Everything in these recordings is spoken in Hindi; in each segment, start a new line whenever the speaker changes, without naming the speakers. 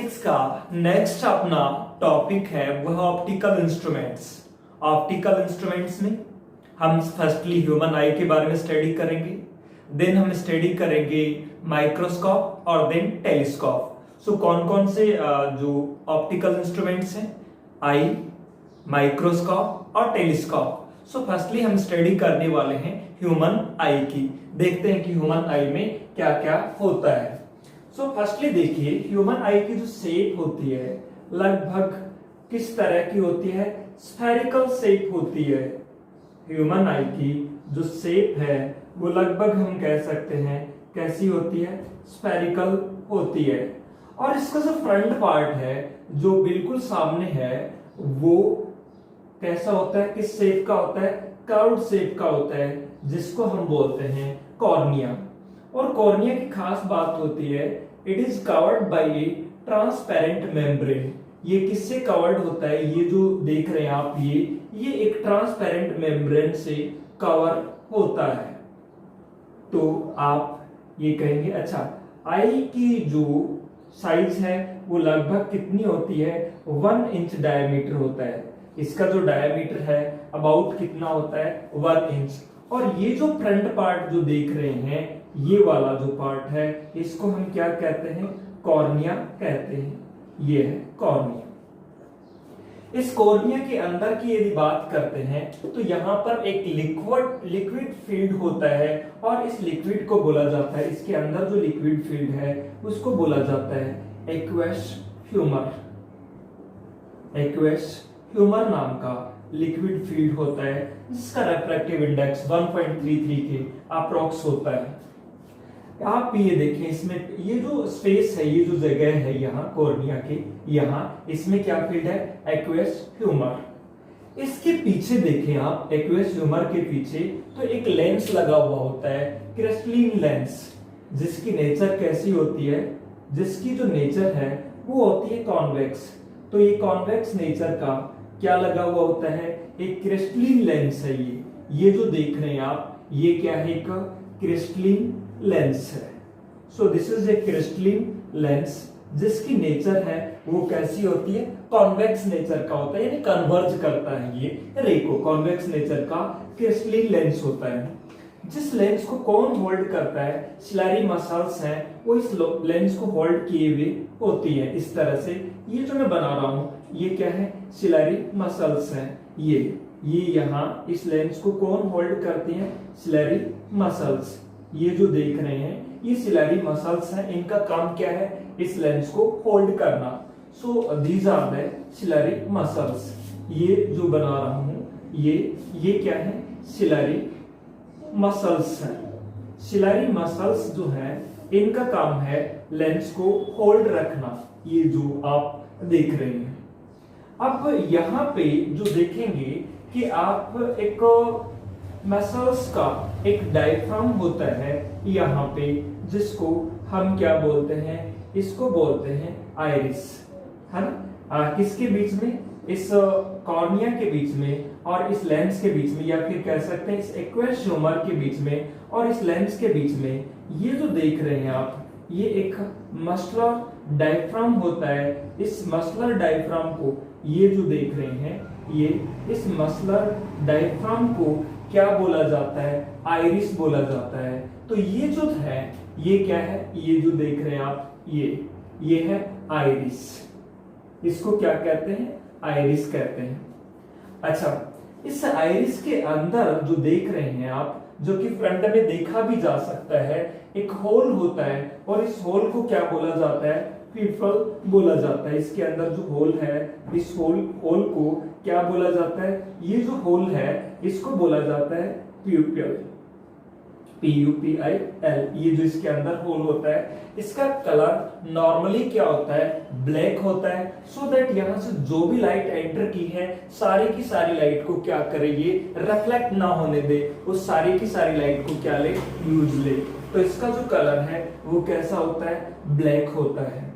मैथमेटिक्स का नेक्स्ट अपना टॉपिक है वह ऑप्टिकल इंस्ट्रूमेंट्स। ऑप्टिकल इंस्ट्रूमेंट्स में हम फर्स्टली ह्यूमन आई के बारे में स्टडी करेंगे, देन हम स्टडी करेंगे माइक्रोस्कोप और देन टेलीस्कोप। सो कौन कौन से जो ऑप्टिकल इंस्ट्रूमेंट्स हैं, आई, माइक्रोस्कोप और टेलीस्कोप। सो फर्स्टली हम स्टडी करने वाले हैं ह्यूमन आई की। देखते हैं कि ह्यूमन आई में क्या क्या होता है। सो फर्स्टली देखिए, ह्यूमन आई की जो शेप होती है लगभग किस तरह की होती है, स्फेरिकल शेप होती है। ह्यूमन आई की जो शेप है वो लगभग हम कह सकते हैं कैसी होती है, स्फेरिकल होती है। और इसका जो फ्रंट पार्ट है जो बिल्कुल सामने है वो कैसा होता है, किस शेप का होता है, कर्व्ड शेप का होता है, जिसको हम बोलते हैं कॉर्निया। और कॉर्निया की खास बात होती है, it is covered by A transparent membrane. ये किससे कवर्ड होता है, ये जो देख रहे हैं आप, ये एक ट्रांसपेरेंट मेम्ब्रेन से कवर होता है। तो आप ये कहेंगे अच्छा, आई की जो साइज है वो लगभग कितनी होती है, 1 इंच डायमीटर होता है। इसका जो डायमीटर है अबाउट कितना होता है, 1 इंच। और ये जो फ्रंट पार्ट जो देख रहे हैं, ये वाला जो पार्ट है, इसको हम क्या कहते हैं, कॉर्निया कहते हैं। ये है कॉर्निया। इस कॉर्निया के अंदर की यदि बात करते हैं तो यहाँ पर एक लिक्विड फील्ड होता है और इस लिक्विड को बोला जाता है, इसके अंदर जो लिक्विड फील्ड है उसको बोला जाता है एक्वस ह्यूमर। एक्वस ह्यूमर नाम का लिक्विड फील्ड होता है जिसका रिफ्रैक्टिव इंडेक्स 1.33 के अप्रोक्स होता है। आप ये देखें, इसमें ये जो स्पेस है, ये जो जगह है यहाँ कॉर्निया के, यहाँ इसमें क्या फील्ड है, एक्वस ह्यूमर। इसके पीछे देखें आप, एक्वस ह्यूमर के पीछे तो एक लेंस लगा हुआ होता है, क्रिस्टलीन लेंस, जिसकी नेचर कैसी होती है, जिसकी जो नेचर है वो होती है कॉन्वेक्स। तो ये कॉन्वेक्स नेचर का क्या लगा हुआ होता है, एक क्रिस्टलीन लेंस है। ये जो देख रहे हैं आप, ये क्या है, एक क्रिस्टलीन लेंस है। So this is a crystalline lens जिसकी नेचर है वो कैसी होती है, कॉन्वेक्स नेचर का होता है, यानी कन्वर्ज करता है ये रे को। कॉन्वेक्स नेचर का क्रिस्टलीन लेंस होता है। जिस लेंस को कौन होल्ड करता है, सिलरी मसल्स हैं, वो इस लेंस को होल्ड किए हुए होती है इस तरह से। ये जो मैं बना रहा हूं ये क्या है, सिलरी मसल्स हैं। ये यहाँ इस लेंस को कौन होल्ड करती हैं, सिलरी मसल्स। ये जो देख रहे हैं ये सिलरी मसल्स हैं, इनका काम क्या है, इस लेंस को होल्ड करना। So these are the ciliary muscles. ये जो बना रहा हूं ये क्या है, सिलरी मसल्स हैं। सिलरी मसल्स जो है इनका काम है लेंस को होल्ड रखना, ये जो आप देख रहे हैं। अब यहाँ पे जो देखेंगे कि आप एक मसल्स का एक डायफ्राम होता है यहाँ पे, जिसको हम क्या बोलते हैं, इसको बोलते हैं आइरिस, है ना। किसके बीच में, इस कॉर्निया के बीच में और इस लेंस के बीच में, या फिर कह सकते हैं इस एक्वस ह्यूमर के बीच में और इस लेंस के बीच में, ये जो देख रहे हैं आप, ये एक मस्कुलर डायफ्राम होता है। इस मस्कुलर डायफ्राम को, ये जो देख रहे हैं, ये इस मस्कुलर डायफ्राम को क्या बोला जाता है, आइरिस बोला जाता है। तो ये जो है ये क्या है, ये जो देख रहे हैं आप, ये है आइरिस। इसको क्या कहते हैं, आइरिस कहते हैं। अच्छा, इस आइरिस के अंदर जो देख रहे हैं आप, जो कि फ्रंट में देखा भी जा सकता है, एक होल होता है और इस होल को क्या बोला जाता है, पिपल बोला जाता है। इसके अंदर जो होल है, इस होल को क्या बोला जाता है, ये जो होल है इसको बोला जाता है प्यूपिल, PUPIL। ये जो इसके अंदर होल होता है, इसका कलर नॉर्मली क्या होता है, ब्लैक होता है, सो दैट यहाँ से जो भी लाइट एंटर की है सारी की सारी लाइट को क्या करे, ये रिफ्लेक्ट ना होने दे, उस सारी की सारी लाइट को क्या ले, यूज ले। तो इसका जो कलर है वो कैसा होता है, ब्लैक होता है।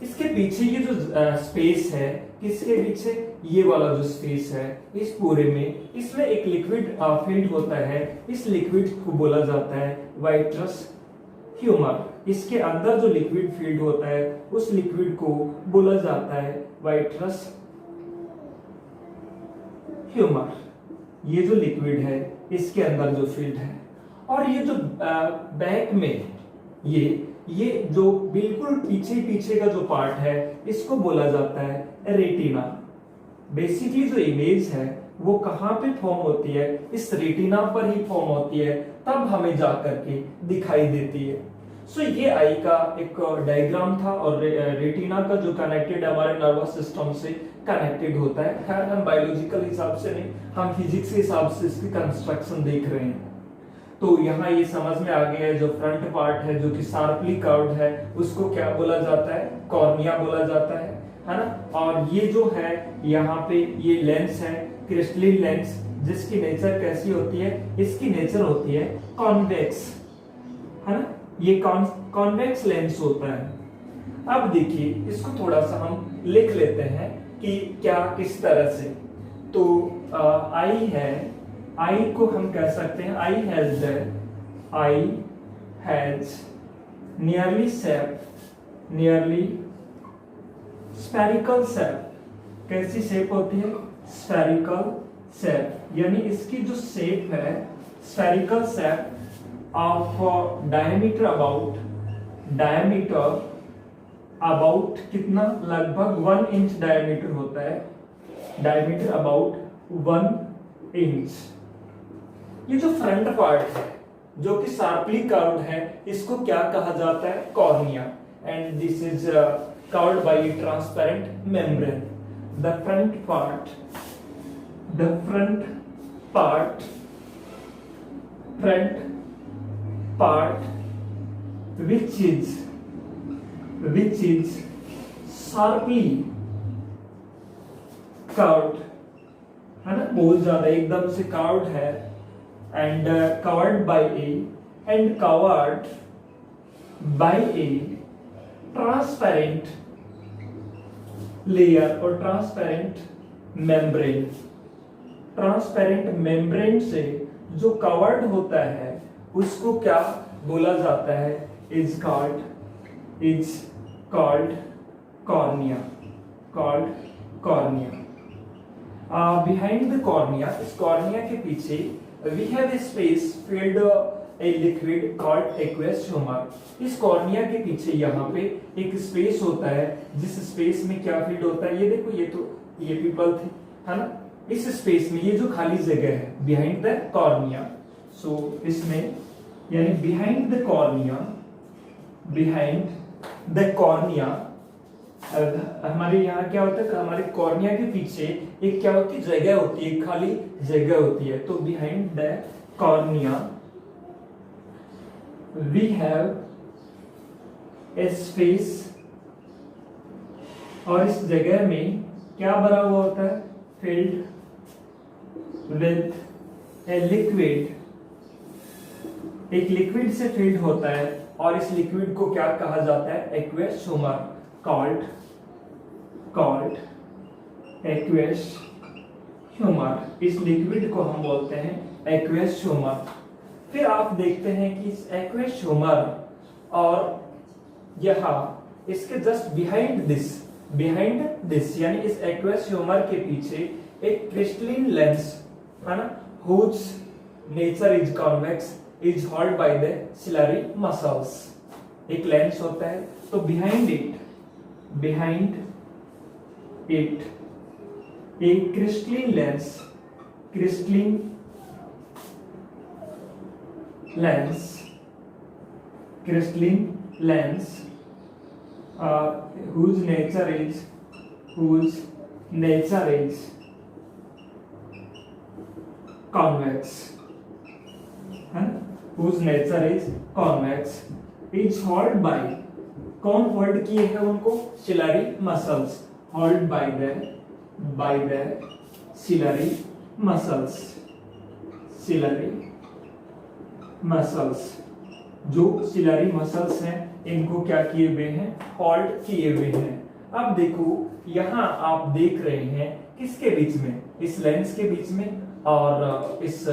इसके पीछे ये जो स्पेस है, किसके पीछे, ये वाला जो स्पेस है, इस पूरे में इसमें एक लिक्विड फील्ड होता है। इस लिक्विड को बोला जाता है वाइट्रस ह्यूमर। इसके अंदर जो लिक्विड फील्ड होता है उस लिक्विड को बोला जाता है वाइट्रस ह्यूमर। ये जो लिक्विड है इसके अंदर जो फील्ड है, और ये जो बैक में ये जो बिल्कुल पीछे पीछे का जो पार्ट है इसको बोला जाता है रेटिना। बेसिकली जो इमेज है वो कहाँ पे फॉर्म होती है, इस रेटिना पर ही फॉर्म होती है, तब हमें जा करके दिखाई देती है। सो ये आई का एक डायग्राम था, और रेटिना का जो कनेक्टेड हमारे नर्वस सिस्टम से कनेक्टेड होता है। खैर हम बायोलॉजिकल हिसाब से नहीं, हम फिजिक्स के हिसाब से इसकी कंस्ट्रक्शन देख रहे हैं। तो यहाँ ये समझ में आ गया है, जो फ्रंट पार्ट है जो कि शार्पली कर्व्ड है उसको क्या बोला जाता है, कॉर्निया बोला जाता है ना। और ये जो है यहाँ पे ये लेंस है, क्रिस्टलिन लेंस, जिसकी नेचर कैसी होती है, इसकी नेचर होती है कॉन्वेक्स, है ना। ये कॉन्वेक्स लेंस होता है। अब देखिए इसको थोड़ा सा हम लिख लेते हैं कि क्या किस तरह से। तो आई है, आई को हम कह सकते हैं I has nearly spherical shape. कैसी शेप होती है, स्फेरिकल शेप, यानी इसकी जो शेप है spherical shape of diameter about कितना, लगभग 1 इंच डायमीटर होता है, डायमीटर अबाउट 1 इंच। ये जो फ्रंट पार्ट है जो कि शार्पली कर्व्ड है इसको क्या कहा जाता है, cornea, and this is covered by a transparent membrane. The front part which is sharply curved, है ना, बहुत ज्यादा एकदम से कर्व्ड है, and covered by a transparent layer और ट्रांसपेरेंट मेम्ब्रेन से जो कवर्ड होता है उसको क्या बोला जाता है, is called cornea. Behind the cornea, इस कॉर्निया के पीछे we have a space filled a liquid called aqueous humour. इस कॉर्निया के पीछे यहाँ पे एक स्पेस होता है, जिस स्पेस में क्या फील्ड होता है, ये देखो, ये पीपल थी, है ना। इस स्पेस में ये जो खाली जगह है बिहाइंड द कॉर्निया, सो इसमें यानी बिहाइंड द कॉर्निया हमारे यहाँ क्या होता है, हमारे कॉर्निया के पीछे एक क्या होती है, जगह होती है, खाली जगह होती है। तो behind the cornea we have a space, और इस जगह में क्या भरा हुआ होता है, फिल्ड विथ ए लिक्विड, एक लिक्विड से फिल्ड होता है, और इस लिक्विड को क्या कहा जाता है, aqueous humour, called aqueous humour. इस लिक्विड को हम बोलते हैं एक्वेस ह्यूमर। फिर आप देखते हैं कि इस एक्वेस ह्यूमर और यहाँ इसके जस्ट बिहाइंड दिस यानी इस एक्वेस ह्यूमर के पीछे एक क्रिस्टलिन लेंस, है ना, whose nature is convex is held by the ciliary muscles। एक लेंस होता है, तो बिहाइंड इट एक crystalline lens whose nature is convex, whose nature is convex is held by, कौन होल्ड किए हैं उनको, ciliary muscles, held by the ciliary muscles, जो सिलरी मसल्स हैं इनको क्या किए हुए हैं, होल्ड किए हुए हैं। अब देखो यहाँ आप देख रहे हैं किसके बीच में, इस लेंस के बीच में और इस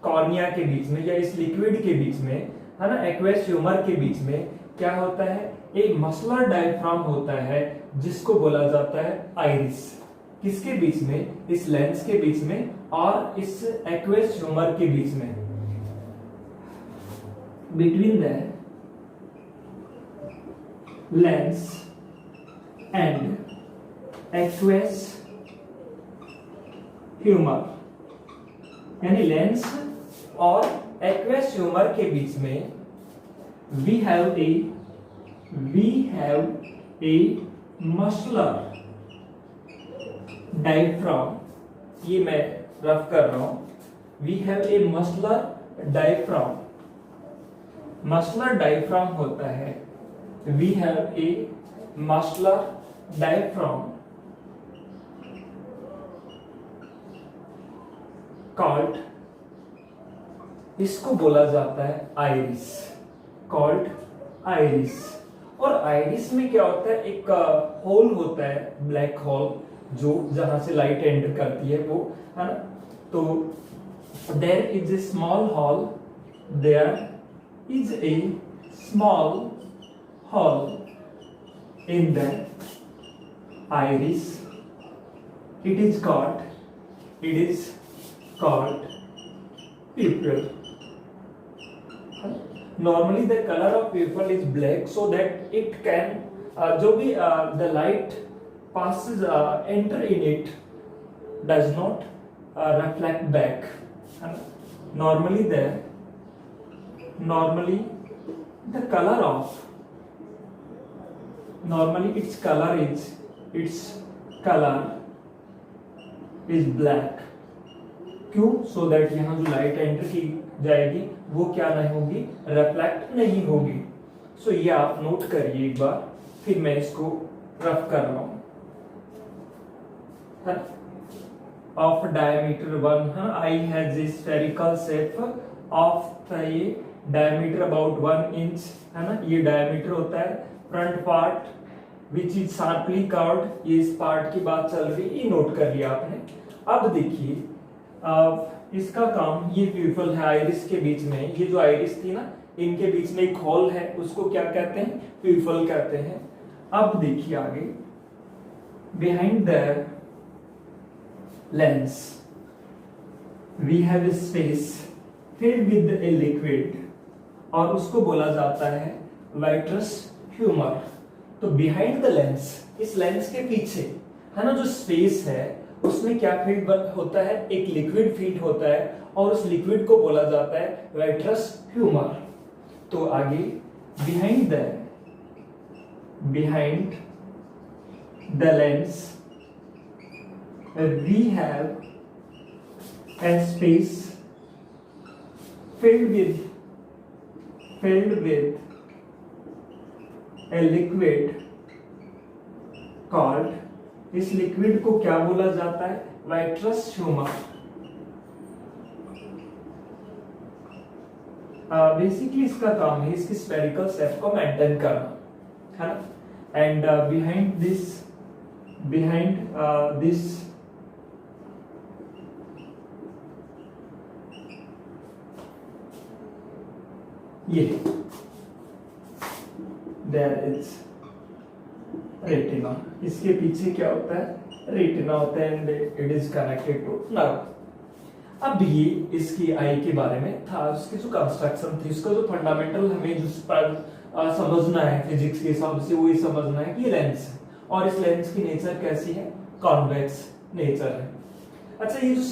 कॉर्निया के बीच में, या इस लिक्विड के बीच में, है ना, एक्वेस ह्यूमर के बीच में क्या होता है, एक मसलर डायफ्राम होता है जिसको बोला जाता है आइरिस। किसके बीच में, इस लेंस के बीच में और इस एक्वेस ह्यूमर के बीच में, between the lens and aqueous humour, यानी लेंस और एक्वेस ह्यूमर के बीच में we have a muscular diaphragm, ये मैं रफ कर रहा हूं, we have a muscular diaphragm. Muscular diaphragm होता है, we have a muscular diaphragm called, इसको बोला जाता है आइरिस, कॉल्ड आइरिस। और आइरिस में क्या होता है, एक होल होता है, ब्लैक होल, जो जहां से लाइट एंटर करती है वो, है ना। तो there is a small hole, there is a small hole in the iris, it is called pupil. Normally the color of pupil is black so that it can जो भी the light passes enter in it does not reflect back. Normally the color of, normally its color is black. क्यों? So that यहाँ जो लाइट एंटर की जाएगी वो क्या नहीं होगी, रिफ्लेक्ट नहीं होगी। सो ये आप नोट करिए एक बार, फिर मैं इसको रफ कर रहा हूं। Of diameter 1, I has a spherical shape of ये डायमीटर अबाउट 1 इंच, है ना। ये डायमीटर होता है। Front part which is sharply curved, ये इस पार्ट की बात चल रही, ये नोट कर लिया आपने। अब देखिए इसका काम, ये प्यूपल है आइरिस के बीच में, ये जो आइरिस थी ना, इनके बीच में एक होल है, उसको क्या कहते हैं, प्यूपल कहते हैं। अब देखिए आगे, behind the lens we have a space filled with a liquid, और उसको बोला जाता है वाइट्रस ह्यूमर। तो बिहाइंड द लेंस, इस लेंस के पीछे, है ना, जो स्पेस है उसमें क्या फील्ड होता है, एक लिक्विड फील्ड होता है, और उस लिक्विड को बोला जाता है वाइट्रस ह्यूमर। तो आगे, behind the lens we have a space filled with a liquid called, इस लिक्विड को क्या बोला जाता है, वाइट्रस ह्यूमर। बेसिकली इसका काम है इसकी स्फेरिकल शेप को मेंटेन करना, है ना। एंड बिहाइंड दिस ये देयर इज रेटिना, इसके पीछे क्या होता है, रेटिना होता है, and it is connected to nerve. अब ये इसकी आई के बारे में था, उसकी जो कंस्ट्रक्शन थी, उसका जो फंडामेंटल हमें जो समझना है फिजिक्स के हिसाब से, वो ये समझना है कि लेंस है, और इस लेंस की नेचर कैसी है, कॉन्वेक्स नेचर है। अच्छा, ये जो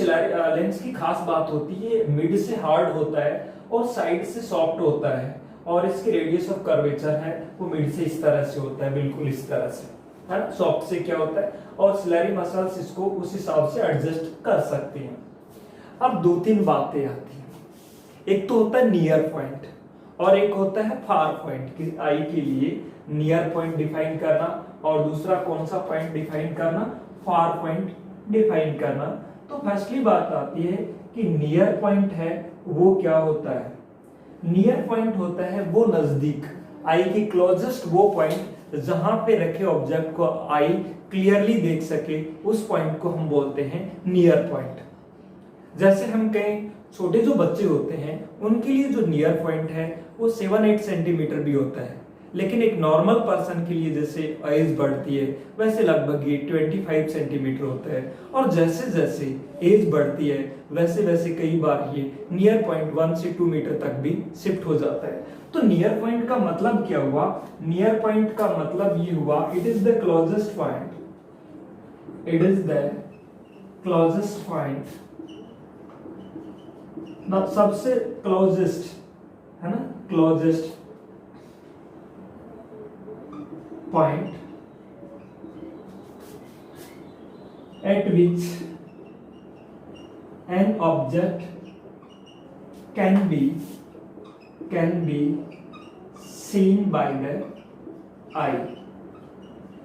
लेंस की खास बात होती है, मिड से हार्ड होता है और साइड से सॉफ्ट होता है, और इसकी रेडियस ऑफ कर्वेचर है वो मिड से इस तरह से होता है, बिल्कुल इस तरह से, है ना। सॉफ्ट से क्या होता है, और सिलरी मसल्स इसको उस हिसाब से एडजस्ट कर सकती हैं। अब 2-3 बातें आती हैं, एक तो होता है नियर पॉइंट और एक होता है फार पॉइंट, कि आई के लिए नियर पॉइंट डिफाइन करना, और दूसरा कौन सा पॉइंट डिफाइन करना, फार पॉइंट डिफाइन करना। तो फर्स्टली बात आती है कि नियर पॉइंट है वो क्या होता है, नियर पॉइंट होता है वो नजदीक, आई के क्लोजेस्ट वो पॉइंट जहां पे रखे ऑब्जेक्ट को आई क्लियरली देख सके, उस पॉइंट को हम बोलते हैं नियर पॉइंट। जैसे हम कहें छोटे जो बच्चे होते हैं उनके लिए जो नियर पॉइंट है वो 7-8 सेंटीमीटर भी होता है। लेकिन एक नॉर्मल पर्सन के लिए जैसे एज बढ़ती है वैसे लगभग ये 25 सेंटीमीटर होता है। और जैसे जैसे एज बढ़ती है वैसे वैसे कई बार ये नियर पॉइंट 1 से 2 मीटर तक भी शिफ्ट हो जाता है। तो नियर पॉइंट का मतलब क्या हुआ? नियर पॉइंट का मतलब ये हुआ it is the closest point, it is the closest point, ना सबसे क्लोजेस्ट है ना, closest point at which an object can be seen by the eye।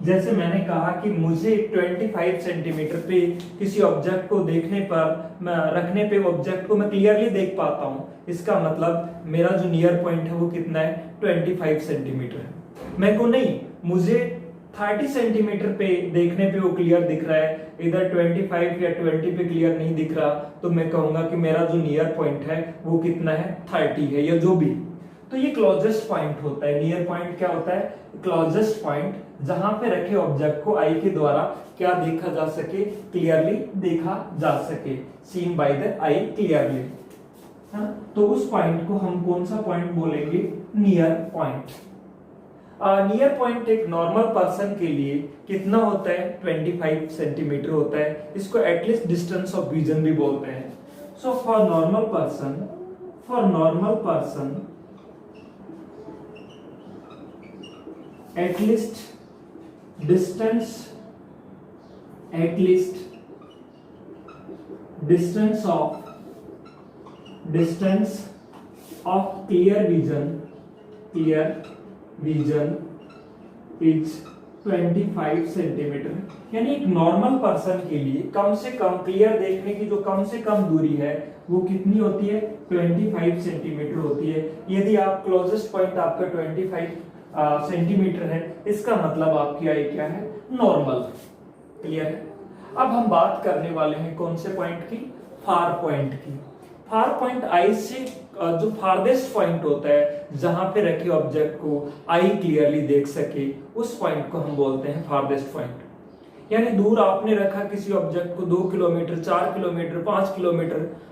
जैसे मैंने कहा कि मुझे 25 सेंटीमीटर पे किसी ऑब्जेक्ट को देखने पर, मैं रखने पे ऑब्जेक्ट को मैं क्लियरली देख पाता हूं। इसका मतलब मेरा जो नियर पॉइंट है वो कितना है? 25 सेंटीमीटर है। मैं को नहीं, मुझे 30 सेंटीमीटर पे देखने पे वो क्लियर दिख रहा है, इधर 25 या 20 पे क्लियर नहीं दिख रहा, तो मैं कहूंगा कि मेरा जो नियर पॉइंट है वो कितना है? 30 है या जो भी। तो ये क्लोजेस्ट पॉइंट होता है। नियर पॉइंट क्या होता है? क्लोजेस्ट पॉइंट, जहां पे रखे ऑब्जेक्ट को आई के द्वारा क्या देखा जा सके? क्लियरली देखा जा सके, seen by the eye clearly. तो उस पॉइंट को हम कौन सा पॉइंट बोलेंगे? Near point. नियर पॉइंट एक नॉर्मल पर्सन के लिए कितना होता है? 25 सेंटीमीटर होता है। इसको एटलीस्ट डिस्टेंस ऑफ विजन भी बोलते हैं। So for normal person at least distance of clear vision is 25 centimetre. यानी एक नॉर्मल पर्सन के लिए कम से कम क्लियर देखने की जो कम से कम दूरी है वो कितनी होती है? 25 सेंटीमीटर होती है। यदि आप क्लोजेस्ट पॉइंट आपका 25 सेंटीमीटर है, इसका मतलब आपकी आई क्या है? नॉर्मल। क्लियर है? अब हम बात करने वाले हैं कौन से पॉइंट की? फार पॉइंट की। फार पॉइंट आई से जो फारदेस्ट पॉइंट होता है, जहां पे रखे ऑब्जेक्ट को आई क्लियरली देख सके, उस पॉइंट को हम बोलते हैं फारदेस्ट पॉइंट। यानी दूर आपने रखा किसी ऑब्जेक्ट को 2 किलोमीटर, 4 किलोमीटर,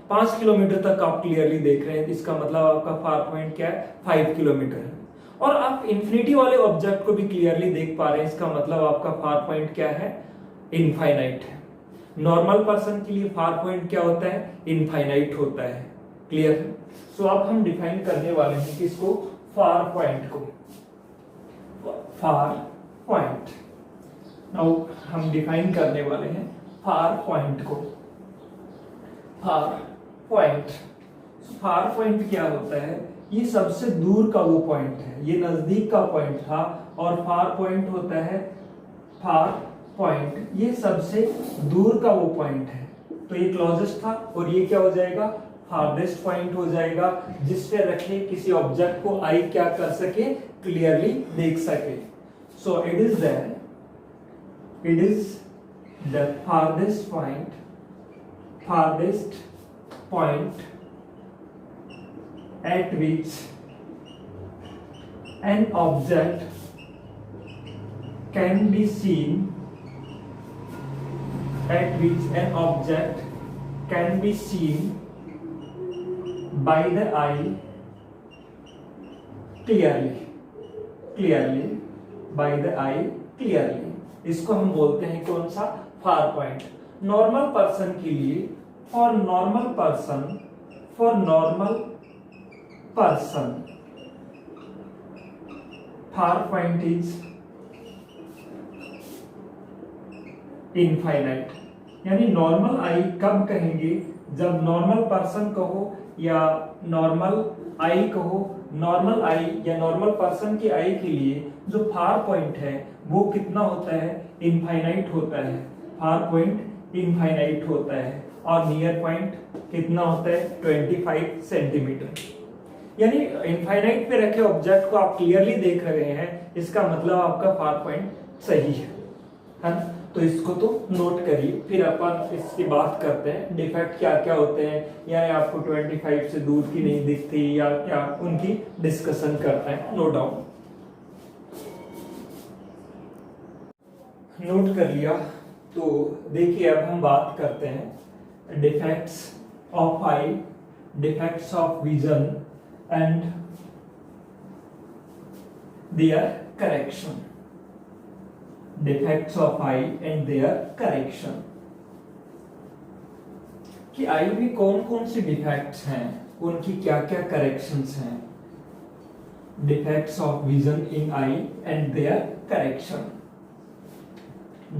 5 किलोमीटर तक आप क्लियरली देख रहे हैं, इसका मतलब आपका फार पॉइंट क्या है? 5 किलोमीटर है। और आप इंफिनिटी वाले ऑब्जेक्ट को भी क्लियरली देख पा रहे हैं, इसका मतलब आपका फार पॉइंट क्या है? इनफाइनाइट है। नॉर्मल पर्सन के लिए फार पॉइंट क्या होता है? इनफाइनाइट होता है। क्लियर है? सो अब हम डिफाइन करने वाले हैं किसको? फार पॉइंट को। फार पॉइंट, नाउ हम डिफाइन करने वाले हैं फार पॉइंट को। फार पॉइंट क्या होता है? ये सबसे दूर का वो पॉइंट है, ये नजदीक का पॉइंट था, और फार पॉइंट होता है, फार पॉइंट ये सबसे दूर का वो पॉइंट है। तो ये क्लोजेस्ट था और ये क्या हो जाएगा? फारदेस्ट पॉइंट हो जाएगा, जिस पे रखे किसी ऑब्जेक्ट को आई क्या कर सके? क्लियरली देख सके। So it is the farthest point at which an object can be seen by the eye clearly by the eye clearly। इसको हम बोलते हैं कौन सा? Far point. नॉर्मल पर्सन के लिए, for normal person far point is infinite. यानी नॉर्मल आई कब कहेंगे? जब नॉर्मल पर्सन कहो या नॉर्मल आई कहो, नॉर्मल आई या नॉर्मल पर्सन की आई के लिए जो फार पॉइंट है वो कितना होता है? इनफाइनाइट होता है। फार पॉइंट इनफाइनाइट होता है। और नियर पॉइंट कितना होता है? 25 सेंटीमीटर। यानी इनफाइनाइट पे रखे ऑब्जेक्ट को आप क्लियरली देख रहे हैं, इसका मतलब आपका फार पॉइंट सही है। तो इसको तो नोट करिए, फिर अपन इसकी बात करते हैं डिफेक्ट क्या क्या होते हैं, या आपको 25 से दूर की नहीं दिखती या क्या, उनकी डिस्कशन करते हैं। नो डाउट, नोट कर लिया। तो देखिए अब हम बात करते हैं defects of eye, defects of vision and their correction. Defects of eye and their correction, कि आई में कौन कौन सी डिफेक्ट्स हैं, उनकी क्या क्या करेक्शंस हैं। Defects of vision in eye and their correction.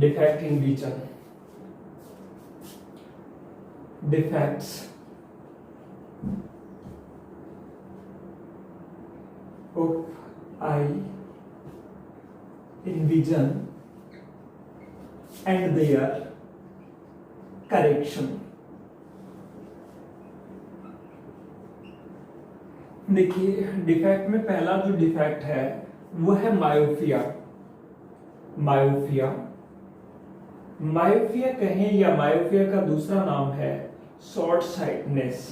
defect in vision, defects of eye in vision and their correction। देखिए डिफेक्ट में पहला जो डिफेक्ट है वो है मायोपिया। मायोपिया, मायोपिया कहें या मायोपिया का दूसरा नाम है शॉर्ट साइटनेस।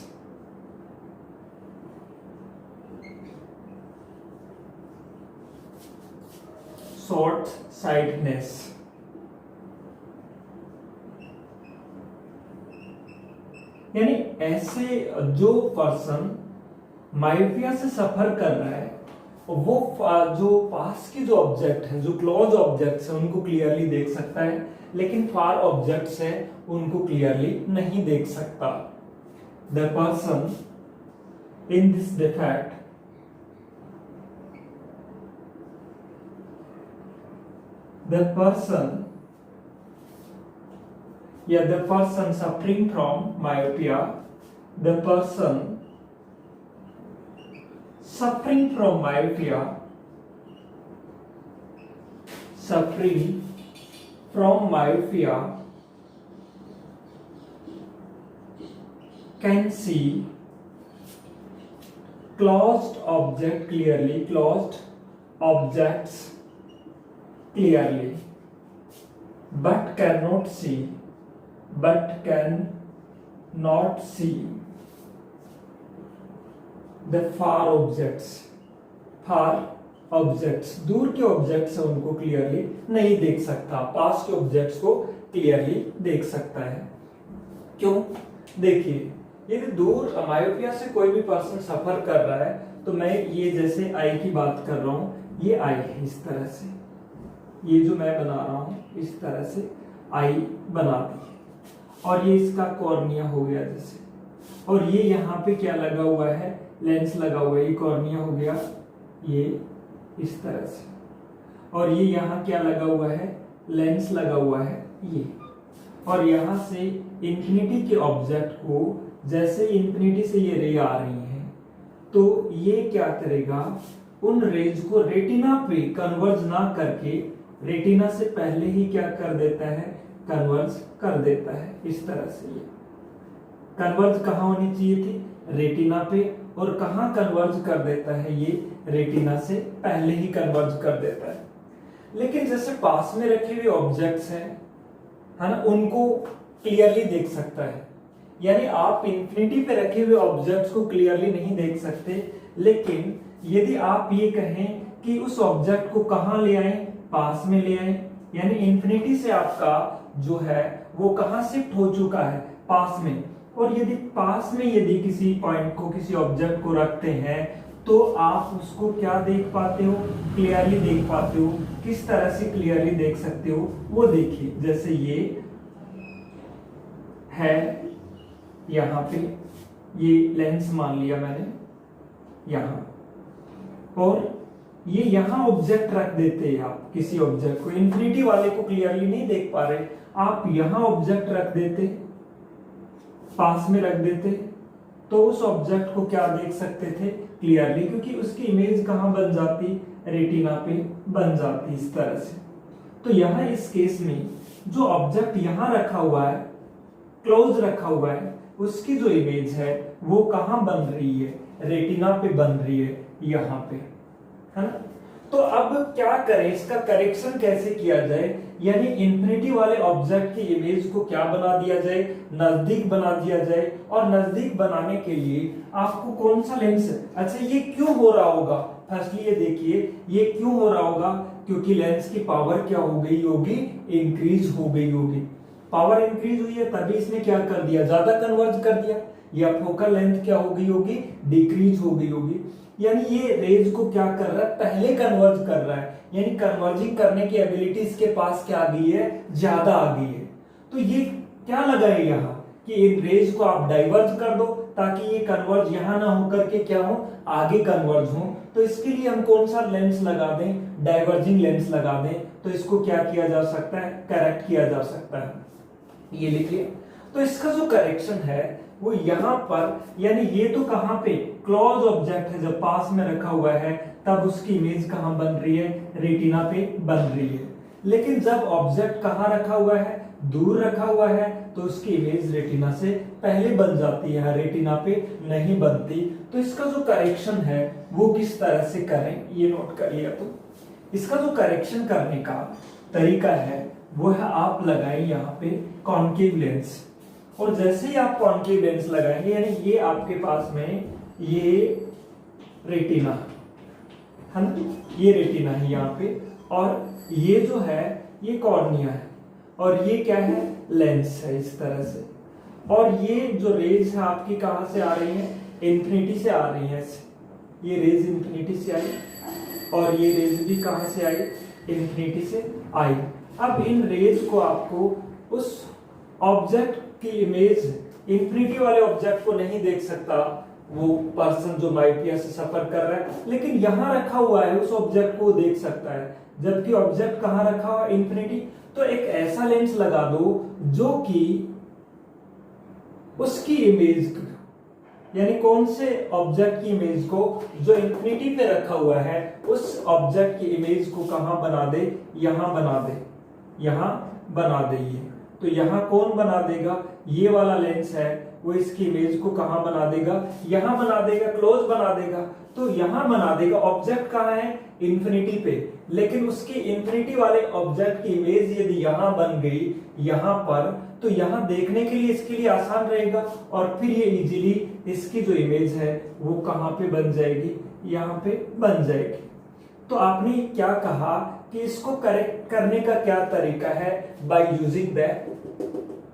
शॉर्ट साइटनेस यानी ऐसे जो पर्सन मायोपिया से सफर कर रहा है वो जो पास के जो ऑब्जेक्ट हैं, जो क्लोज ऑब्जेक्ट्स हैं उनको क्लियरली देख सकता है, लेकिन फार ऑब्जेक्ट्स हैं उनको क्लियरली नहीं देख सकता। The person in this defect the person suffering from myopia, the person suffering from myopia can see closed objects clearly, but cannot see the far objects, दूर के ऑब्जेक्ट्स है उनको क्लियरली नहीं देख सकता, पास के ऑब्जेक्ट्स को क्लियरली देख सकता है। क्यों? देखिए यदि दूर मायोपिया से कोई भी पर्सन सफर कर रहा है तो मैं ये जैसे आई की बात कर रहा हूं, ये आई है इस तरह से, ये जो मैं बना रहा हूं इस तरह से आई बना दी, और ये इसका कॉर्निया हो गया जैसे, और ये यहाँ पे क्या लगा हुआ है, लेंस लगा हुआ है, ये कॉर्निया हो गया ये इस तरह से, और ये यहाँ क्या लगा हुआ है, लेंस लगा हुआ है ये, और यहाँ से इंफिनिटी के ऑब्जेक्ट को जैसे इंफिनिटी से ये रे आ रही है तो ये क्या करेगा, उन रेज को रेटिना पे कन्वर्ज ना करके रेटिना से पहले ही क्या कर देता है, कन्वर्ज कर देता है इस तरह से। ये कन्वर्ज कहाँ होनी चाहिए थी, रेटिना पे, और कहाँ कन्वर्ज कर देता है ये, रेटिना से पहले ही कन्वर्ज कर देता है। लेकिन जैसे पास में रखे हुए ऑब्जेक्ट्स हैं है ना, उनको क्लियरली देख सकता है, यानी आप इंफिनिटी पे रखे हुए ऑब्जेक्ट्स को क्लियरली नहीं देख सकते, लेकिन यदि आप ये कहें कि उस ऑब्जेक्ट को कहाँ ले आए, पास में ले आए, यानी इंफिनिटी से आपका जो है वो कहाँ शिफ्ट हो चुका है, पास में, और यदि पास में यदि किसी पॉइंट को, किसी ऑब्जेक्ट को रखते हैं तो आप उसको क्या देख पाते हो, क्लियरली देख पाते हो। किस तरह से क्लियरली देख सकते हो वो देखिए, जैसे ये है यहाँ पे, ये लेंस मान लिया मैंने यहाँ, और ये यहाँ ऑब्जेक्ट रख देते हैं आप, किसी ऑब्जेक्ट को, इंफिनिटी वाले को क्लियरली नहीं देख पा रहे, आप यहाँ ऑब्जेक्ट रख देते, पास में रख देते, तो उस ऑब्जेक्ट को क्या देख सकते थे, क्लियरली, क्योंकि उसकी इमेज कहाँ बन जाती, रेटिना पे बन जाती इस तरह से। तो यहाँ इस केस में जो ऑब्जेक्ट यहाँ रखा हुआ है, क्लोज रखा हुआ है, उसकी जो इमेज है वो कहाँ बन रही है, रेटिना पे बन रही है, यहाँ पे, है ना। तो अब क्या करें, इसका करेक्शन कैसे किया जाए, यानी इंफिनिटी वाले ऑब्जेक्ट की इमेज को क्या बना दिया जाए, नजदीक बना दिया जाए। और नजदीक बनाने के लिए आपको कौन सा लेंस, अच्छा ये क्यों हो रहा होगा, फर्स्टली ये देखिए ये क्यों हो रहा होगा, क्योंकि लेंस की पावर क्या हो गई होगी, इंक्रीज हो गई होगी। पावर इंक्रीज हुई है तभी इसने क्या कर दिया, ज्यादा कन्वर्ज कर दिया, या फोकल लेंथ क्या हो गई होगी, डिक्रीज हो गई होगी। यानी ये रेज को क्या कर रहा है, पहले कन्वर्ज कर रहा है, यानी कन्वर्जिंग करने की एबिलिटी इसके पास क्या आ गई है, ज्यादा आ गई है। तो ये क्या लगा है यहाँ कि इन रेज को आप डाइवर्ज कर दो ताकि ये कन्वर्ज यहां ना होकर के क्या हो, आगे कन्वर्ज हो। तो इसके लिए हम कौन सा लेंस लगा दें, डाइवर्जिंग लेंस लगा दें, तो इसको क्या किया जा सकता है, करेक्ट किया जा सकता है। ये लिखिए। तो इसका जो करेक्शन है वो यहाँ पर, यानी ये तो कहां पे, क्लोज ऑब्जेक्ट है, जब पास में रखा हुआ है तब उसकी इमेज कहां बन रही है, रेटिना पे बन रही है। लेकिन जब ऑब्जेक्ट कहां रखा हुआ है, दूर रखा हुआ है, तो उसकी इमेज रेटिना से पहले बन जाती है, रेटिना पे नहीं बनती। तो इसका जो करेक्शन है वो किस तरह से करें, ये नोट कर लिया। तो इसका जो करेक्शन करने का तरीका है वो है, आप लगाएं यहाँ पे कॉन्केव लेंस, और जैसे ही आप कॉन्केव लेंस लगाएंगे, यानी ये आपके पास में ये रेटिना है ना, ये रेटिना है यहाँ पे, और ये जो है ये कॉर्निया है, और ये क्या है, लेंस है इस तरह से। और ये जो रेज है आपकी कहां से आ रही है, इंफिनिटी से आ रही है, ये रेज इंफिनिटी से आई, और ये रेज भी कहां से आई, इंफिनिटी से आई। अब इन रेज को आपको उस ऑब्जेक्ट की इमेज, इंफिनिटी वाले ऑब्जेक्ट को नहीं देख सकता वो पर्सन जो माइपिया से सफर कर रहा है, लेकिन यहां रखा हुआ है उस ऑब्जेक्ट को देख सकता है, जबकि ऑब्जेक्ट कहां रखा हुआ है, इंफिनिटी। तो एक ऐसा लेंस लगा दो जो कि उसकी इमेज, यानी कौन से ऑब्जेक्ट की इमेज को, जो इंफिनिटी पे रखा हुआ है, उस ऑब्जेक्ट की इमेज को कहां बना दे, यहां बना दे, यहां बना दे। ये तो यहां कौन बना देगा, ये वाला लेंस है, वो इसकी इमेज को कहां बना देगा, यहां बना देगा, क्लोज बना देगा। तो यहां बना देगा, ऑब्जेक्ट कहां है, इंफिनिटी पे, लेकिन उसकी इंफिनिटी वाले ऑब्जेक्ट की इमेज यदि यहां बन गई, यहां पर, तो यहां देखने के लिए इसके लिए आसान रहेगा, और फिर ये इजीली इसकी जो इमेज है वो कहां पे बन जाएगी, यहां पे बन जाएगी। तो आपने क्या कहा कि इसको करेक्ट करने का क्या तरीका है, बाय यूजिंग द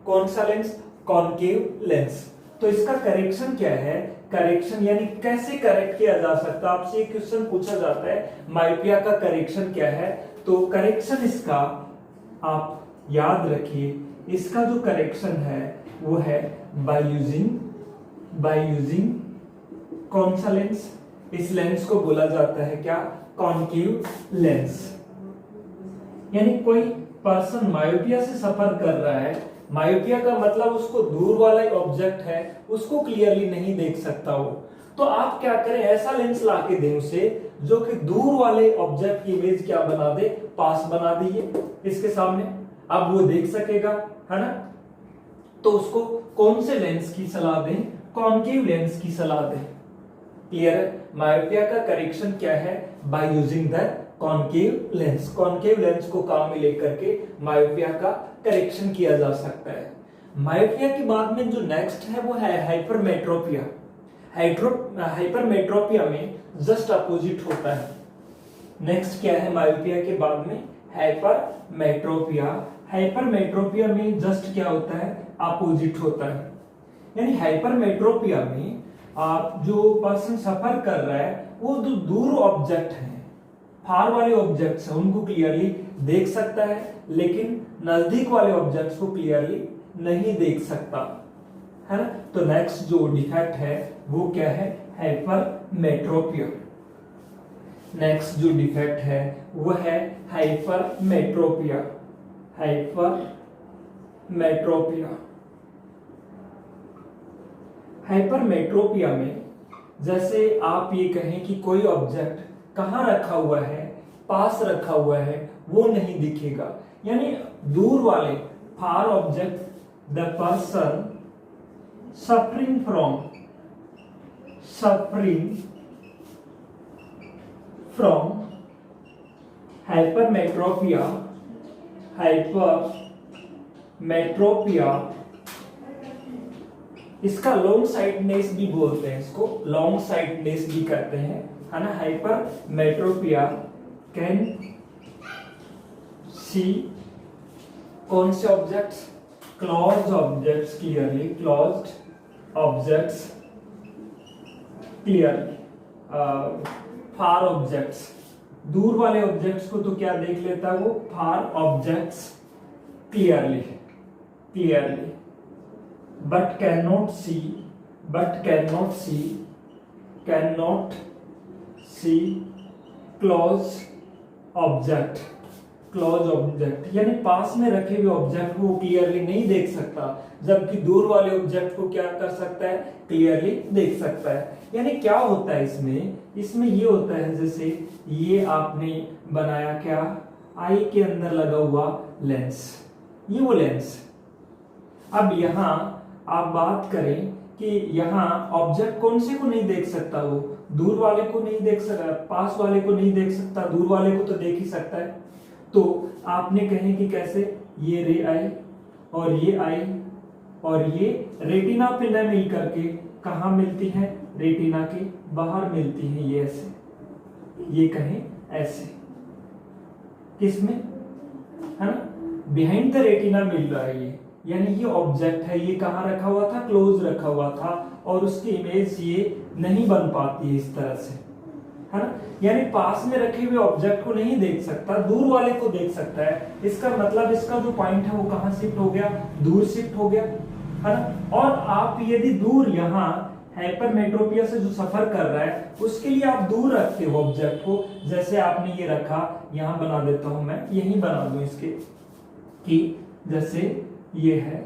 कौन सा लेंस, कॉन्केव लेंस। तो इसका करेक्शन क्या है, करेक्शन यानी कैसे करेक्ट किया जा सकता है, आपसे एक क्वेश्चन पूछा जाता है, माइपिया का करेक्शन क्या है। तो करेक्शन इसका आप याद रखिए, इसका जो करेक्शन है वो है बाय यूजिंग कौन सा लेंस, इस लेंस को बोला जाता है क्या, कॉन्केव लेंस। यानी कोई पर्सन मायोपिया से सफर कर रहा है, मायोपिया का मतलब उसको दूर वाला ऑब्जेक्ट है उसको क्लियरली नहीं देख सकता वो, तो आप क्या करें, ऐसा लेंस ला के दें उसे जो कि दूर वाले ऑब्जेक्ट की इमेज क्या बना दे, पास बना दीजिए इसके सामने, अब वो देख सकेगा, है ना। तो उसको कौन से लेंस की सलाह दें, कॉन्केव लेंस की सलाह दें। क्लियर है, मायोपिया का करेक्शन क्या है, by using the concave lens. Concave lens को काम में लेकर के मायोपिया का करेक्शन किया जा सकता है। मायोपिया के बाद में जो नेक्स्ट है वो है हाइपरमेट्रोपिया। हाइपरमेट्रोपिया में जस्ट अपोजिट होता है। नेक्स्ट क्या है मायोपिया के बाद में, हाइपरमेट्रोपिया। हाइपरमेट्रोपिया में जस्ट क्या होता है, अपोजिट होता है। यानी हाइपरमेट्रोपिया में आप जो पर्सन सफर कर रहा है वो जो दूर ऑब्जेक्ट है, फार वाले ऑब्जेक्ट्स हैं, उनको क्लियरली देख सकता है, लेकिन नजदीक वाले ऑब्जेक्ट्स को क्लियरली नहीं देख सकता, है ना। तो नेक्स्ट जो डिफेक्ट है वो क्या है, हाइपरमेट्रोपिया। नेक्स्ट जो डिफेक्ट है वो है हाइपरमेट्रोपिया। हाइपरमेट्रोपिया हाइपरमेट्रोपिया में जैसे आप ये कहें कि कोई ऑब्जेक्ट कहां रखा हुआ है, पास रखा हुआ है, वो नहीं दिखेगा। यानी दूर वाले far object, the person suffering from hypermetropia hypermetropia, इसका लॉन्ग साइटनेस भी बोलते हैं, इसको लॉन्ग साइटनेस भी कहते हैं, है ना। हाइपरमेट्रोपिया कैन सी कौन से objects, closed objects clearly, closed objects clearly, far objects, दूर वाले ऑब्जेक्ट्स को तो क्या देख लेता है वो, far objects clearly, clearly, but can not see, but can not see, can not see close object, close object यानी पास में रखे हुए ऑब्जेक्ट को क्लियरली नहीं देख सकता, जबकि दूर वाले ऑब्जेक्ट को क्या कर सकता है, क्लियरली देख सकता है। यानी क्या होता है इसमें ये होता है, जैसे ये आपने बनाया क्या, आई के अंदर लगा हुआ लेंस, ये वो लेंस। अब यहां आप बात करें कि यहाँ ऑब्जेक्ट कौन से को नहीं देख सकता, वो दूर वाले को नहीं देख सकता, पास वाले को नहीं देख सकता, दूर वाले को तो देख ही सकता है। तो आपने कहें कि कैसे, ये रे आई और ये आई और ये रेटिना पे न मिल करके कहा मिलती है, रेटिना के बाहर मिलती है, ये ऐसे, ये कहें ऐसे, किसमें, है ना, बिहाइंड द रेटिना मिल रहा है ये, यानी ये ऑब्जेक्ट है, ये कहाँ रखा हुआ था, क्लोज रखा हुआ था, और उसकी इमेज ये नहीं बन पाती है इस तरह से, है ना। यानी पास में रखे हुए ऑब्जेक्ट को नहीं देख सकता, दूर वाले को देख सकता है। इसका मतलब इसका जो पॉइंट है वो कहाँ शिफ्ट हो गया, दूर शिफ्ट हो गया, है ना। और आप यदि दूर यहाँ हाइपरमेट्रोपिया से जो सफर कर रहा है उसके लिए आप दूर रखते हो ऑब्जेक्ट को, जैसे आपने ये रखा, यहां बना देता हूं मैं, यही बना दूं इसके, कि जैसे ये है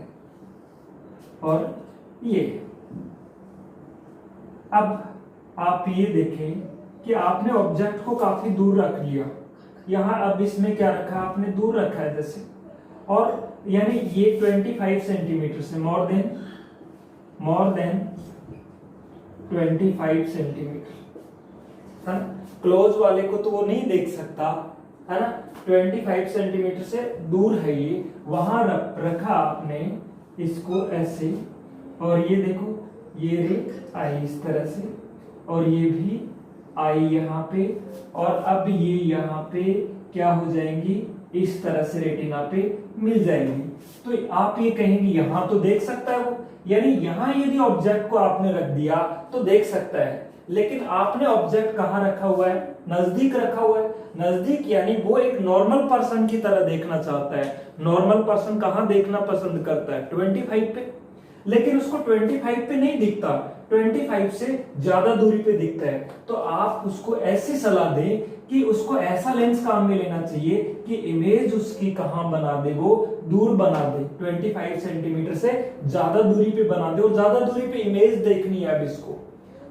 और ये। अब आप ये देखें कि आपने ऑब्जेक्ट को काफी दूर रख लिया, यहां अब इसमें क्या रखा, आपने दूर रखा है जैसे, और यानी ये 25 सेंटीमीटर से मोर देन 25 सेंटीमीटर, है ना। क्लोज वाले को तो वो नहीं देख सकता, है ना, 25 सेंटीमीटर से दूर है ये, वहां रखा आपने इसको ऐसे, और ये देखो ये रे आई इस तरह से, और ये भी आई यहाँ पे, और अब ये यहाँ पे क्या हो जाएंगी, इस तरह से रेटिना पे मिल जाएंगी। तो आप ये कहेंगे यहां तो देख सकता है वो, यानी यहां यदि ऑब्जेक्ट को आपने रख दिया तो देख सकता है, लेकिन आपने ऑब्जेक्ट कहां रखा हुआ है, नजदीक रखा हुआ है। नजदीक यानी वो एक नॉर्मल पर्सन की तरह देखना चाहता है। नॉर्मल पर्सन कहां देखना पसंद करता है, 25 पे, लेकिन उसको 25 पे नहीं दिखता, 25 से ज्यादा दूरी पे दिखता है। तो आप उसको ऐसी सलाह दें कि उसको ऐसा लेंस काम में लेना चाहिए कि इमेज उसकी कहां बना दे, वो दूर बना दे, 25 सेंटीमीटर से ज्यादा दूरी पे बना दे, और ज्यादा दूरी पे इमेज देखनी है अब इसको।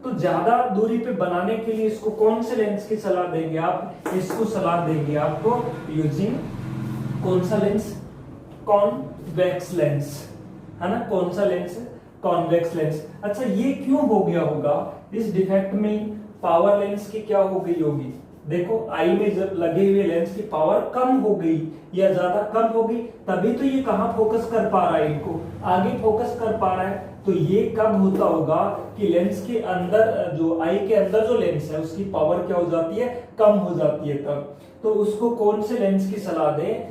तो ज्यादा दूरी पे बनाने के लिए इसको कौन से लेंस की सलाह देंगे आप, इसको सलाह देंगे आपको यूजिंग कौन सा लेंस, कॉन्वेक्स लेंस, है ना। कौन सा लेंस, कॉन्वेक्स लेंस। अच्छा ये क्यों हो गया होगा, इस डिफेक्ट में पावर लेंस की क्या हो गई होगी, देखो आई में जब लगे हुए लेंस की पावर कम हो गई या ज्यादा कम हो गई, तभी तो ये कहां फोकस कर पा रहा है, इनको आगे फोकस कर पा रहा है। तो ये कब होता होगा कि लेंस के अंदर, जो आई के अंदर जो लेंस है उसकी पावर क्या हो जाती है, कम हो जाती है तब। तो उसको कौन से लेंस की सलाह दें,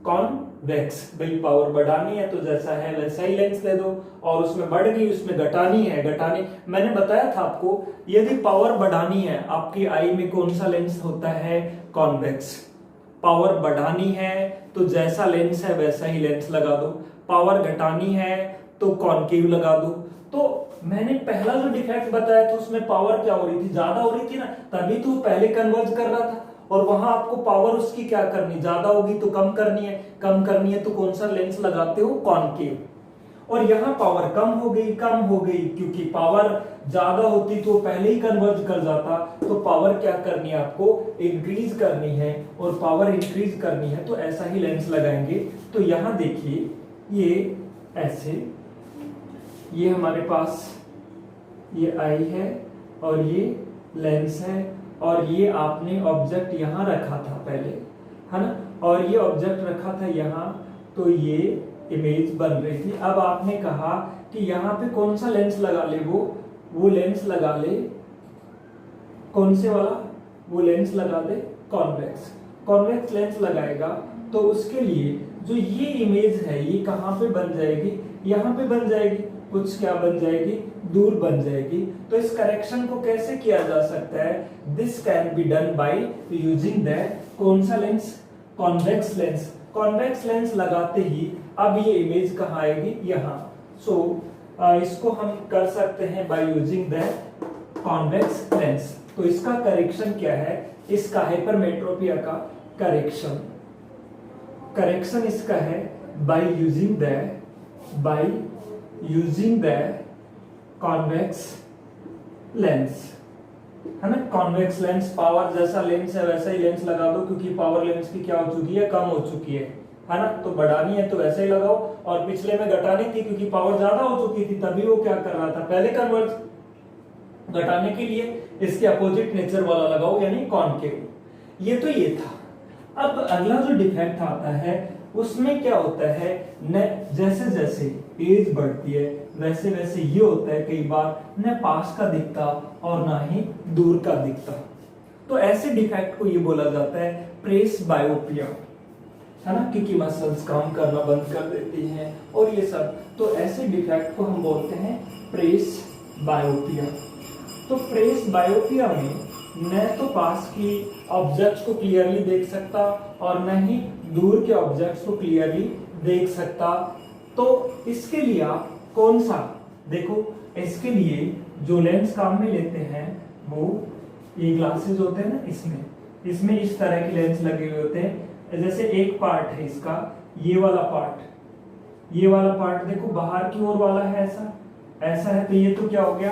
कॉन्वेक्स। भाई पावर बढ़ानी है तो जैसा है वैसा ही लेंस दे दो, और उसमें बढ़ गई उसमें घटानी है घटानी। मैंने बताया था आपको, यदि पावर बढ़ानी है आपकी आई में कौन सा लेंस होता है, कॉन्वेक्स। पावर बढ़ानी है तो जैसा लेंस है वैसा ही लेंस लगा दो, पावर घटानी है तो कॉनकेव लगा दो। तो मैंने पहला जो डिफेक्ट बताया था उसमें पावर क्या हो रही थी, ज्यादा हो रही थी ना, तभी तो पहले कन्वर्ज कर रहा था। और वहां आपको पावर उसकी क्या करनी, ज्यादा होगी तो कम करनी है, कम करनी है तो कौन सा लेंस लगाते हो, कॉनकेव। और यहाँ पावर कम हो गई क्योंकि पावर ज्यादा होती तो पहले ही कन्वर्ज कर जाता। तो पावर क्या करनी है आपको, इंक्रीज करनी है, और पावर इंक्रीज करनी है तो ऐसा ही लेंस लगाएंगे। तो यहाँ देखिए ये ऐसे, ये हमारे पास ये आई है और ये लेंस है, और ये आपने ऑब्जेक्ट यहां रखा था पहले, है ना। और ये ऑब्जेक्ट रखा था यहाँ, तो ये इमेज बन रही थी। अब आपने कहा कि यहाँ पे कौन सा लेंस लगा ले, वो लेंस लगा ले, कौन से वाला, वो लेंस लगा दे कॉन्वेक्स। कॉन्वेक्स लेंस लगाएगा तो उसके लिए जो ये इमेज है ये कहाँ पे बन जाएगी, यहाँ पे बन जाएगी, कुछ क्या बन जाएगी, दूर बन जाएगी। तो इस करेक्शन को कैसे किया जा सकता है, this can be done by using that कौन सा lens, convex lens. Convex lens लगाते ही अब ये इमेज कहाँ आएगी, यहाँ। सो इसको हम कर सकते हैं by using that convex lens. तो इसका करेक्शन क्या है, इसका हाइपरमेट्रोपिया का करेक्शन इसका है by using the convex lens, है ना। कॉन्वेक्स लेंस पावर जैसा लेंस है वैसा ही लेंस लगा दो, क्योंकि पावर लेंस की क्या हो चुकी है, कम हो चुकी है ना। तो बढ़ानी है तो वैसे ही लगाओ, और पिछले में घटानी थी क्योंकि पावर ज्यादा हो चुकी थी, तभी वो क्या कर रहा था, पहले कन्वर्ट घटाने के लिए इसके अपोजिट नेचर वाला लगाओ, यानी कॉनकेव। ये तो ये था। अब अगला जो डिफेक्ट आता है उसमें क्या होता है, न जैसे जैसे एज बढ़ती है वैसे वैसे ये होता है कई बार न पास का दिखता और ना ही दूर का दिखता। तो ऐसे डिफेक्ट को ये बोला जाता है प्रेस बायोपिया, है ना, क्योंकि मसल्स काम करना बंद कर देती हैं और ये सब। तो ऐसे डिफेक्ट को हम बोलते हैं प्रेस बायोपिया। तो प्रेस बायोपिया में न तो पास की ऑब्जेक्ट्स को क्लियरली देख सकता और न ही दूर के ऑब्जेक्ट्स को क्लियरली देख सकता। तो इसके लिए आप कौन सा, देखो इसके लिए जो लेंस काम में लेते हैं वो ये ग्लासेस होते हैं ना, इसमें इस तरह के लेंस लगे हुए होते हैं। जैसे एक पार्ट है इसका, ये वाला पार्ट देखो बाहर की ओर वाला है, ऐसा है, तो ये तो क्या हो गया,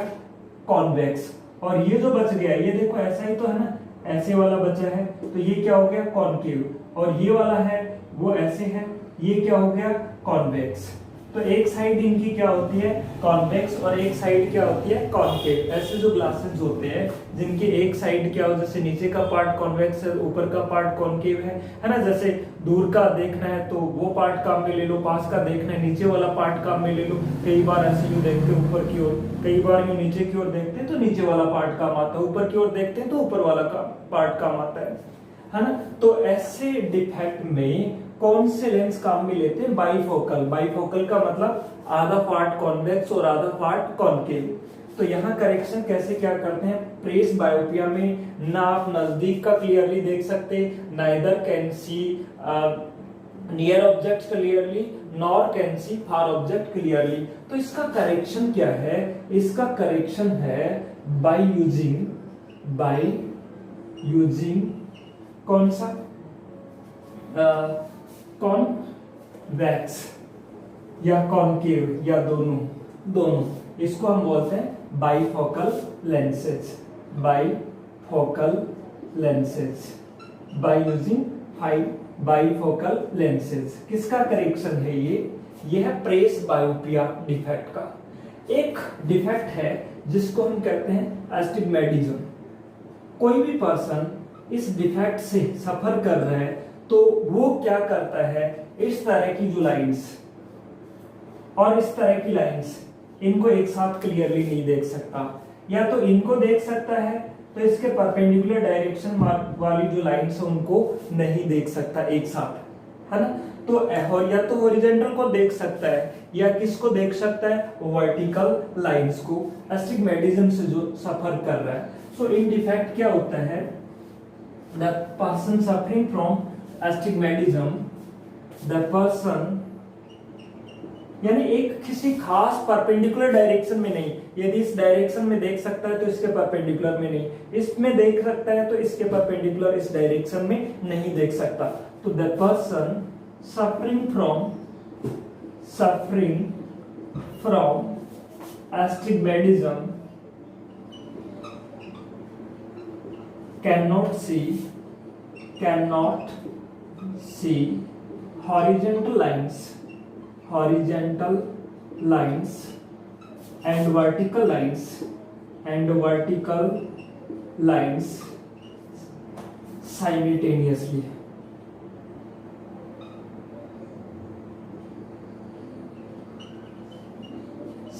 कॉन्वेक्स। और ये जो बच गया ये देखो ऐसा ही तो है ना, ऐसे वाला बचा है, तो ये क्या हो गया, कॉनकेव। और ये वाला है वो ऐसे है, ये क्या हो गया, कॉन्वेक्स। तो एक साइड इनकी क्या होती है, कॉन्वेक्स, और एक साइड क्या होती है, कॉनकेव। ऐसे जो ग्लासेस होते हैं जिनके एक साइड क्या हो, जैसे नीचे का पार्ट कॉन्वेक्स है, ऊपर का पार्ट कॉनकेव है ना। जैसे दूर का देखना है तो वो पार्ट काम में ले लो, पास का देखना है नीचे वाला पार्ट काम में ले लो। कई बार ऐसे यूं देखते हैं ऊपर की ओर, कई बार यूं नीचे की ओर देखते हैं तो नीचे वाला पार्ट काम आता है, ऊपर की ओर देखते हैं तो ऊपर वाला पार्ट काम आता है ना। तो ऐसे डिफेक्ट में कौन से लेंस काम में लेते हैं, बाइफोकल का मतलब आधा पार्ट कॉन्वेक्स और आधा पार्ट कॉनकेव। तो यहाँ करेक्शन कैसे क्या करते हैं, प्रेस बायोपिया में ना आप नजदीक का क्लियरली देख सकते, neither can see near object clearly nor can see far object clearly. तो इसका करेक्शन क्या है, इसका करेक्शन है बाय यूजिंग कौन सा, कॉन्वेक्स या कॉनकेव या दोनों। इसको हम बोलते हैं bifocal lenses by using bifocal lenses. किसका करेक्शन है ये है प्रेस बायोपिया डिफेक्ट का। एक डिफेक्ट है जिसको हम कहते हैं एस्टिग्मेटिज्म। कोई भी पर्सन इस डिफेक्ट से सफर कर रहा है तो वो क्या करता है, इस तरह की जो लाइंस और इस तरह की लाइंस, इनको एक साथ क्लियरली नहीं देख सकता, या तो इनको देख सकता है तो इसके परपेंडिकुलर डायरेक्शन वाली जो लाइंस है उनको नहीं देख सकता एक साथ, है ना। तो या तो हॉरिजॉन्टल को देख सकता है या किसको देख सकता है, वर्टिकल लाइंस को, एस्टिग्मेटिज्म से जो सफर कर रहा है। सो इन डिफेक्ट क्या होता है, the person suffering from astigmatism, the person यानी एक किसी खास परपेंडिकुलर डायरेक्शन में नहीं, यदि इस डायरेक्शन में देख सकता है तो इसके परपेंडिकुलर में नहीं, इसमें देख सकता है तो इसके परपेंडिकुलर इस डायरेक्शन में नहीं देख सकता। तो the person suffering from astigmatism cannot see horizontal lines and vertical lines simultaneously,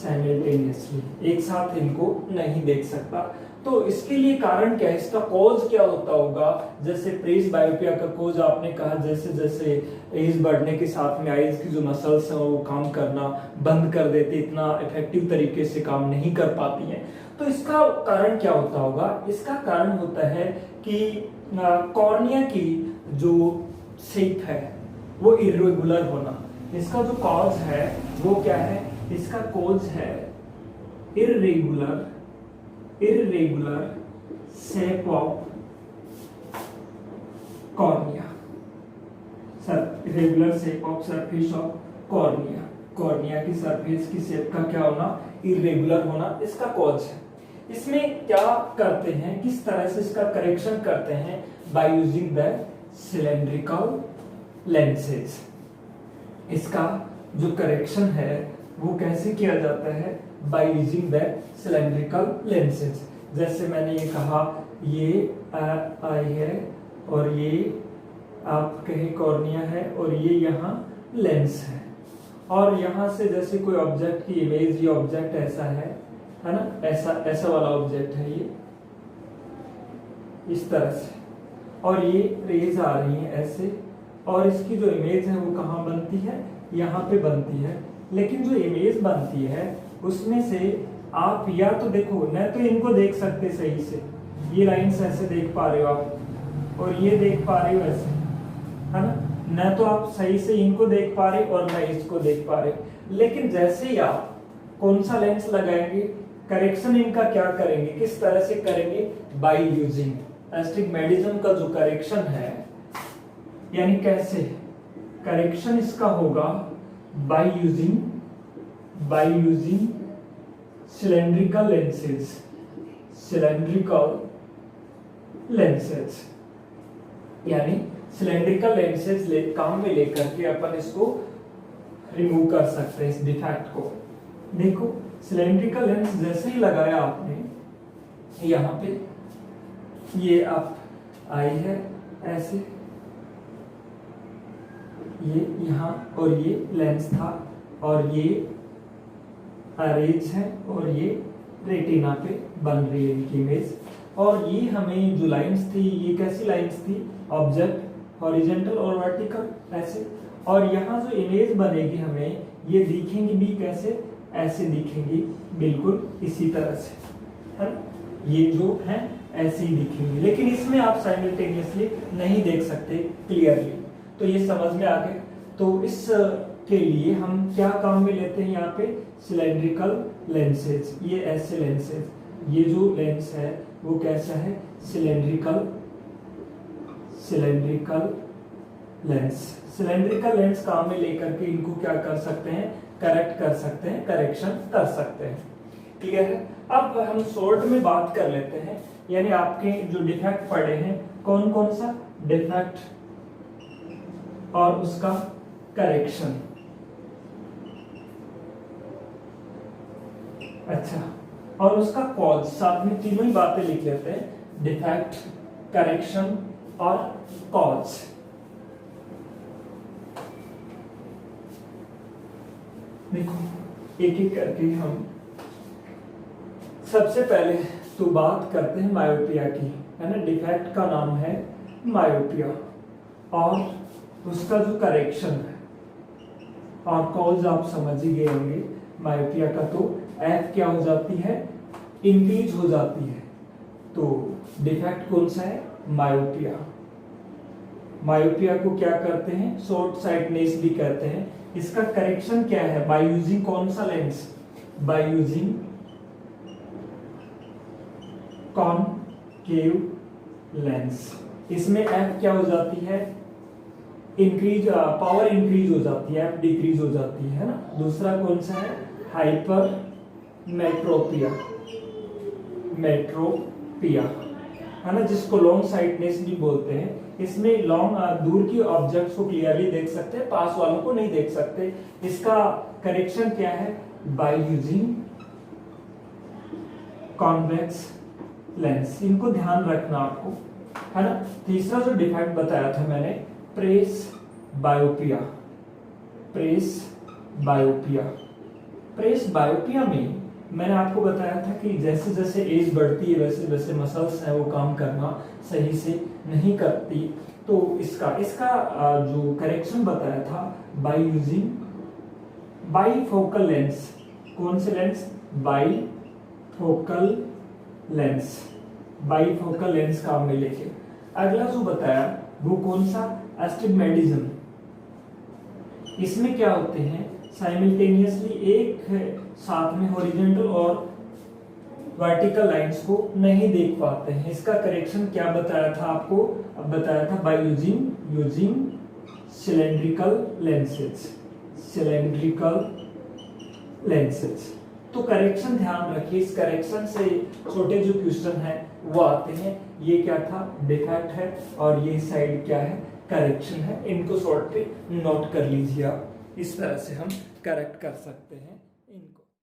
simultaneously, एक साथ इनको नहीं देख सकता। तो इसके लिए कारण क्या है, इसका कॉज क्या होता होगा? जैसे प्रेस बायोपिया का कॉज आपने कहा, जैसे जैसे एज बढ़ने के साथ में आईज की जो मसल्स हैं वो काम करना बंद कर देती, इतना इफेक्टिव तरीके से काम नहीं कर पाती हैं। तो इसका कारण क्या होता होगा? इसका कारण होता है कि कॉर्निया की जो शेप है वो इर्रेगुलर होना। इसका जो कॉज है वो क्या है? इसका कॉज है irregular shape of cornea, irregular shape of surface of cornea. Cornea की सरफेस की शेप का क्या होना? इरेगुलर होना इसका कॉज है। इसमें क्या करते हैं, किस तरह से इसका करेक्शन करते हैं? By using the cylindrical lenses. इसका जो करेक्शन है वो कैसे किया जाता है? By using the cylindrical lenses. जैसे मैंने ये कहा, ये आई है और ये आप कहे कॉर्निया है और ये यहाँ लेंस है, और यहाँ से जैसे कोई ऑब्जेक्ट की इमेज, ये ऑब्जेक्ट ऐसा है ना, ऐसा वाला ऑब्जेक्ट है ये इस तरह से, और ये रेज आ रही है ऐसे, और इसकी जो इमेज है वो कहाँ बनती है? यहाँ पे बनती है। लेकिन जो इमेज बनती है उसमें से आप या तो देखो, न तो इनको देख सकते सही से, ये लाइंस ऐसे देख पा रहे हो आप, और ये देख पा रहे हो ऐसे, है ना, न तो आप सही से इनको देख पा रहे और न इसको देख पा रहे। लेकिन जैसे ही आप कौन सा लेंस लगाएंगे, करेक्शन इनका क्या करेंगे, किस तरह से करेंगे? बाय यूजिंग एस्टिग्मेटिज्म का जो करेक्शन है, यानी कैसे करेक्शन इसका होगा? बाय यूजिंग सिलेंड्रिकल लेंसेज, यानी सिलेंड्रिकल लेंसेज काम में लेकर के अपन इसको रिमूव कर सकते हैं, इस डिफेक्ट को। देखो, सिलेंड्रिकल लेंस जैसे ही लगाया आपने, यहाँ पे ये आप आई है ऐसे, ये यहाँ, और ये लेंस था, और ये रेज है, और ये रेटिना पे बन रही है इनकी इमेज। और ये हमें जो लाइंस थी, ये कैसी लाइंस थी? ऑब्जेक्ट हॉरिजॉन्टल और वर्टिकल ऐसे, और यहाँ जो इमेज बनेगी हमें, ये दिखेंगी भी कैसे? ऐसे दिखेंगी, बिल्कुल इसी तरह से, है ना? ये जो है ऐसे ही दिखेंगे, लेकिन इसमें आप साइमल्टेनियसली नहीं देख सकते क्लियरली। तो ये समझ में आ गए। तो इस के लिए हम क्या काम में लेते हैं? यहाँ पे सिलेंड्रिकल लेंसेज, ये ऐसे लेंसेज, ये जो लेंस है वो कैसा है? Cylindrical lens. सिलेंड्रिकल लेंस काम में लेकर के इनको क्या कर सकते हैं? करेक्ट कर सकते हैं, करेक्शन कर सकते हैं। क्लियर है? अब हम शॉर्ट में बात कर लेते हैं, यानी आपके जो डिफेक्ट पड़े हैं, कौन कौन सा डिफेक्ट और उसका करेक्शन। अच्छा, और उसका कॉज, साथ में तीनों ही बातें लिख लेते हैं, डिफेक्ट, करेक्शन और कॉज। देखो, एक एक करके हम सबसे पहले तो बात करते हैं मायोपिया की, है ना। डिफेक्ट का नाम है मायोपिया, और उसका जो करेक्शन है और कॉज आप समझ ही गए होंगे। मायोपिया का तो एफ क्या हो जाती है? इंक्रीज हो जाती है। तो डिफेक्ट कौन सा है? मायोपिया। मायोपिया को क्या करते हैं? शॉर्ट साइटनेस भी कहते हैं। इसका करेक्शन क्या है? बाय यूजिंग कौन सा lens? By using concave lens. इसमें एफ क्या हो जाती है? इंक्रीज, पावर इंक्रीज हो जाती है, एफ डिक्रीज हो जाती है ना। दूसरा कौन सा है? हाइपर मेट्रोपिया, है ना, जिसको लॉन्ग साइटनेस भी बोलते हैं। इसमें लॉन्ग, दूर की ऑब्जेक्ट्स को क्लियरली देख सकते हैं, पास वालों को नहीं देख सकते। इसका करेक्शन क्या है? By using convex lens. इनको ध्यान रखना आपको, है ना। तीसरा जो डिफेक्ट बताया था मैंने, प्रेस बायोपिया। प्रेस बायोपिया में मैंने आपको बताया था कि जैसे जैसे एज बढ़ती है वैसे वैसे मसल्स हैं वो काम करना सही से नहीं करती। तो इसका इसका जो करेक्शन बताया था बाय यूजिंग बाईफोकल लेंस। कौन से lens? Bifocal lens. Bifocal lens काम में लेके। अगला जो बताया वो कौन सा? एस्टिग्मेटिज्म। इसमें क्या होते हैं, साइमल्टेनियसली एक साथ में हॉरिजॉन्टल और वर्टिकल लाइंस को नहीं देख पाते हैं। इसका करेक्शन क्या बताया था आपको? अब बताया था by using cylindrical lenses. Cylindrical lenses. तो करेक्शन ध्यान रखिए, इस करेक्शन से छोटे जो क्वेश्चन है वो आते हैं। ये क्या था? डिफेक्ट है, और ये साइड क्या है? करेक्शन है। इनको शॉर्ट पे नोट कर लीजिए आप। इस तरह से हम करेक्ट कर सकते हैं।